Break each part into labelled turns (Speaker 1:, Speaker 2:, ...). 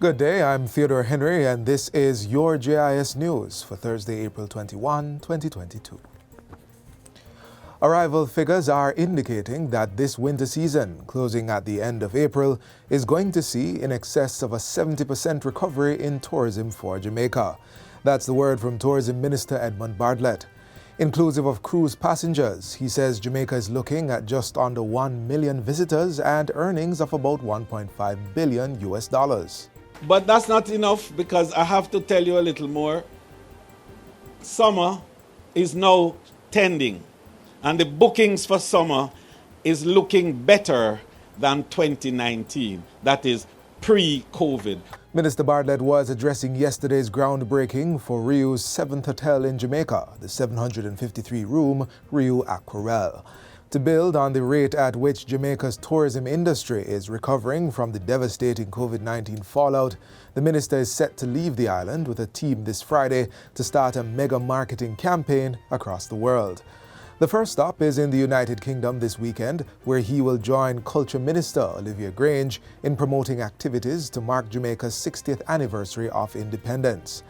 Speaker 1: Good day, I'm Theodore Henry and this is your JIS News for Thursday, April 21, 2022. Arrival figures are indicating that this winter season, closing at the end of April, is going to see in excess of a 70% recovery in tourism for Jamaica. That's the word from Tourism Minister Edmund Bartlett. Inclusive of cruise passengers, he says Jamaica is looking at just under 1 million visitors and earnings of about $1.5 billion US.
Speaker 2: But that's not enough, because I have to tell you a little more. Summer is now tending, and the bookings for summer is looking better than 2019. That is pre-COVID.
Speaker 1: Minister Bartlett was addressing yesterday's groundbreaking for Riu's 7th hotel in Jamaica, the 753-room Riu Aquarelle. To build on the rate at which Jamaica's tourism industry is recovering from the devastating COVID-19 fallout, the minister is set to leave the island with a team this Friday to start a mega marketing campaign across the world. The first stop is in the United Kingdom this weekend, where he will join Culture Minister Olivia Grange in promoting activities to mark Jamaica's 60th anniversary of independence.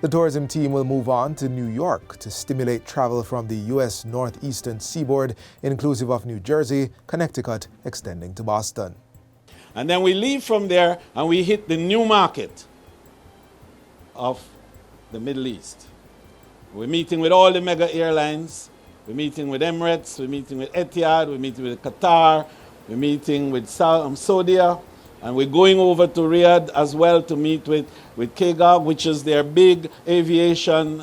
Speaker 1: The tourism team will move on to New York to stimulate travel from the U.S. northeastern seaboard, inclusive of New Jersey, Connecticut, extending to Boston.
Speaker 2: And then we leave from there and we hit the new market of the Middle East. We're meeting with all the mega airlines. We're meeting with Emirates, we're meeting with Etihad, we're meeting with Qatar, we're meeting with Saudi, and we're going over to Riyadh as well to meet with KGAG, which is their big aviation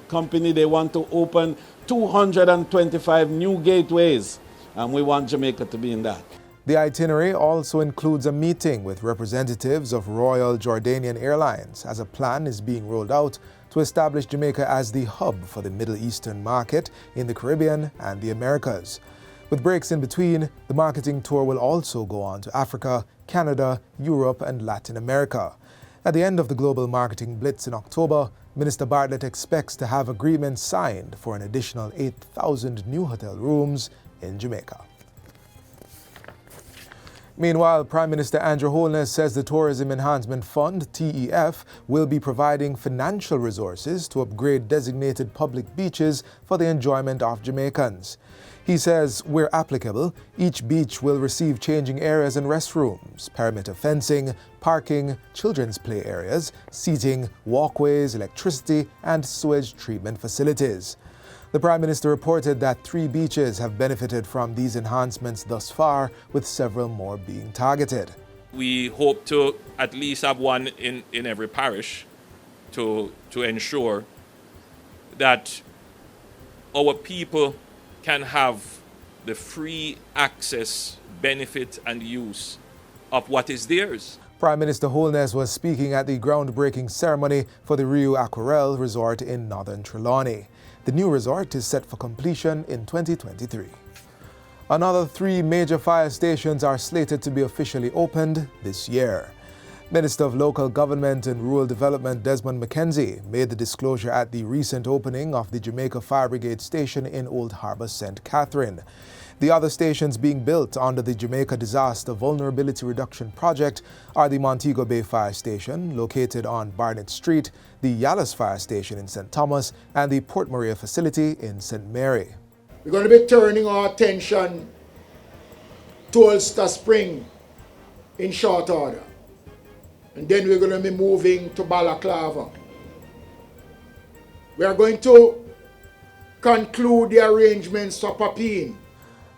Speaker 2: company. They want to open 225 new gateways, and we want Jamaica to be in that.
Speaker 1: The itinerary also includes a meeting with representatives of Royal Jordanian Airlines as a plan is being rolled out to establish Jamaica as the hub for the Middle Eastern market in the Caribbean and the Americas. With breaks in between, the marketing tour will also go on to Africa, Canada, Europe, and Latin America. At the end of the global marketing blitz in October, Minister Bartlett expects to have agreements signed for an additional 8,000 new hotel rooms in Jamaica. Meanwhile, Prime Minister Andrew Holness says the Tourism Enhancement Fund, TEF, will be providing financial resources to upgrade designated public beaches for the enjoyment of Jamaicans. He says, where applicable, each beach will receive changing areas and restrooms, perimeter fencing, parking, children's play areas, seating, walkways, electricity, and sewage treatment facilities. The Prime Minister reported that 3 beaches have benefited from these enhancements thus far, with several more being targeted.
Speaker 3: We hope to at least have one in every parish to ensure that our people can have the free access, benefit, and use of what is theirs.
Speaker 1: Prime Minister Holness was speaking at the groundbreaking ceremony for the Riu Aquarelle Resort in northern Trelawney. The new resort is set for completion in 2023. Another 3 major fire stations are slated to be officially opened this year. Minister of Local Government and Rural Development Desmond McKenzie made the disclosure at the recent opening of the Jamaica Fire Brigade Station in Old Harbour, St. Catherine. The other stations being built under the Jamaica Disaster Vulnerability Reduction Project are the Montego Bay Fire Station, located on Barnett Street, the Yallis Fire Station in St. Thomas, and the Port Maria facility in St. Mary.
Speaker 4: We're going to be turning our attention to Ulster Spring in short order. And then we're going to be moving to Balaclava. We are going to conclude the arrangements for Papine.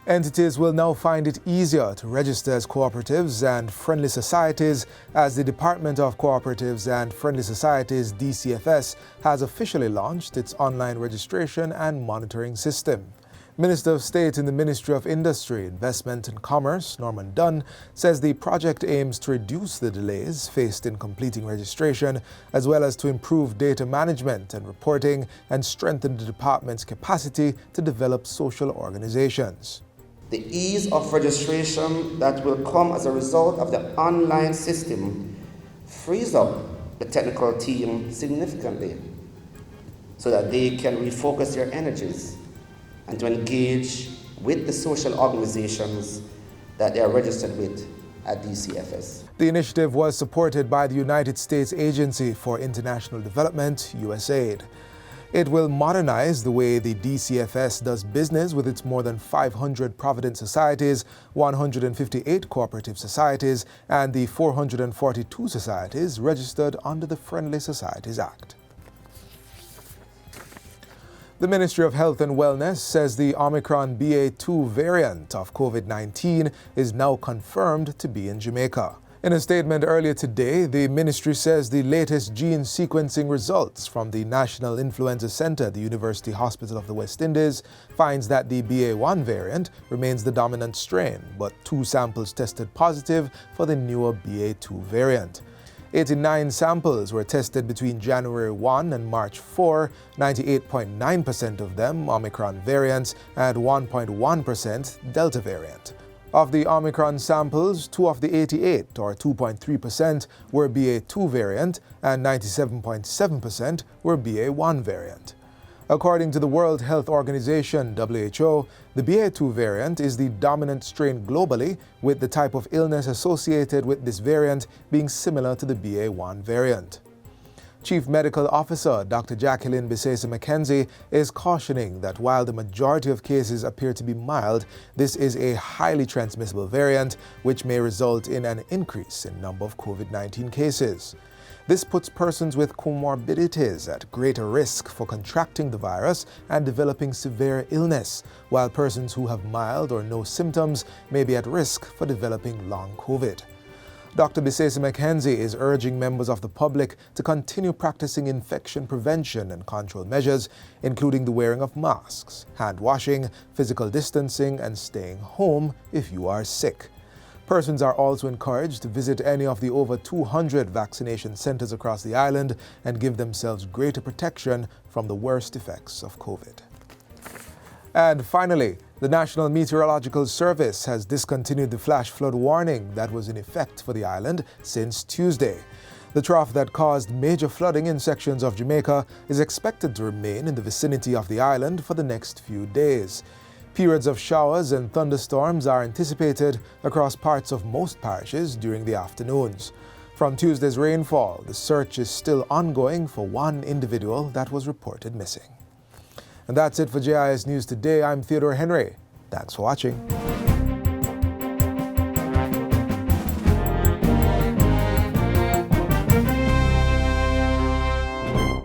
Speaker 1: Entities will now find it easier to register as cooperatives and friendly societies, as the Department of Cooperatives and Friendly Societies, DCFS, has officially launched its online registration and monitoring system. Minister of State in the Ministry of Industry, Investment and Commerce, Norman Dunn, says the project aims to reduce the delays faced in completing registration, as well as to improve data management and reporting and strengthen the department's capacity to develop social organizations.
Speaker 5: The ease of registration that will come as a result of the online system frees up the technical team significantly so that they can refocus their energies and to engage with the social organizations that they are registered with at DCFS.
Speaker 1: The initiative was supported by the United States Agency for International Development, USAID. It will modernize the way the DCFS does business with its more than 500 provident societies, 158 cooperative societies, and the 442 societies registered under the Friendly Societies Act. The Ministry of Health and Wellness says the Omicron BA.2 variant of COVID-19 is now confirmed to be in Jamaica. In a statement earlier today, the ministry says the latest gene sequencing results from the National Influenza Center at the University Hospital of the West Indies finds that the BA.1 variant remains the dominant strain, but 2 samples tested positive for the newer BA.2 variant. 89 samples were tested between January 1 and March 4, 98.9% of them Omicron variants and 1.1% Delta variant. Of the Omicron samples, 2 of the 88, or 2.3%, were BA.2 variant and 97.7% were BA.1 variant. According to the World Health Organization, WHO, the BA.2 variant is the dominant strain globally, with the type of illness associated with this variant being similar to the BA.1 variant. Chief Medical Officer Dr. Jacqueline Bisesa-McKenzie is cautioning that while the majority of cases appear to be mild, this is a highly transmissible variant which may result in an increase in number of COVID-19 cases. This puts persons with comorbidities at greater risk for contracting the virus and developing severe illness, while persons who have mild or no symptoms may be at risk for developing long COVID. Dr. Bisesa-McKenzie is urging members of the public to continue practicing infection prevention and control measures, including the wearing of masks, hand washing, physical distancing, and staying home if you are sick. Persons are also encouraged to visit any of the over 200 vaccination centers across the island and give themselves greater protection from the worst effects of COVID. And finally, the National Meteorological Service has discontinued the flash flood warning that was in effect for the island since Tuesday. The trough that caused major flooding in sections of Jamaica is expected to remain in the vicinity of the island for the next few days. Periods of showers and thunderstorms are anticipated across parts of most parishes during the afternoons. From Tuesday's rainfall, the search is still ongoing for one individual that was reported missing. And that's it for JIS News Today. I'm Theodore Henry. Thanks for watching.